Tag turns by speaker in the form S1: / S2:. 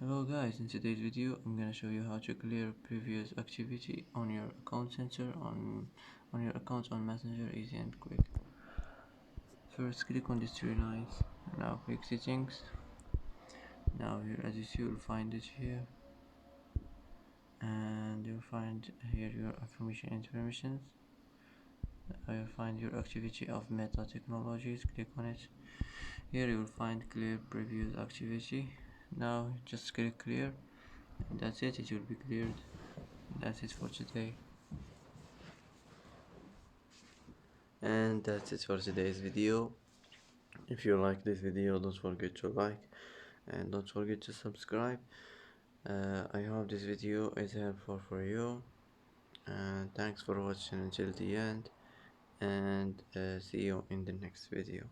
S1: Hello guys, in today's video I'm gonna show you how to clear previous activity on your account sensor on your account on Messenger, easy and quick. First click on these three lines, now click settings. Now here as you see you'll find it here, and you'll find here your information and permissions. You'll find your activity of Meta Technologies, click on it. Here you will find clear previous activity. Now just click clear, and that's it, it will be cleared. That's it for today. And that's it for today's video. If you like this video, don't forget to like and don't forget to subscribe. I hope this video is helpful for you, and thanks for watching until the end, and see you in the next video.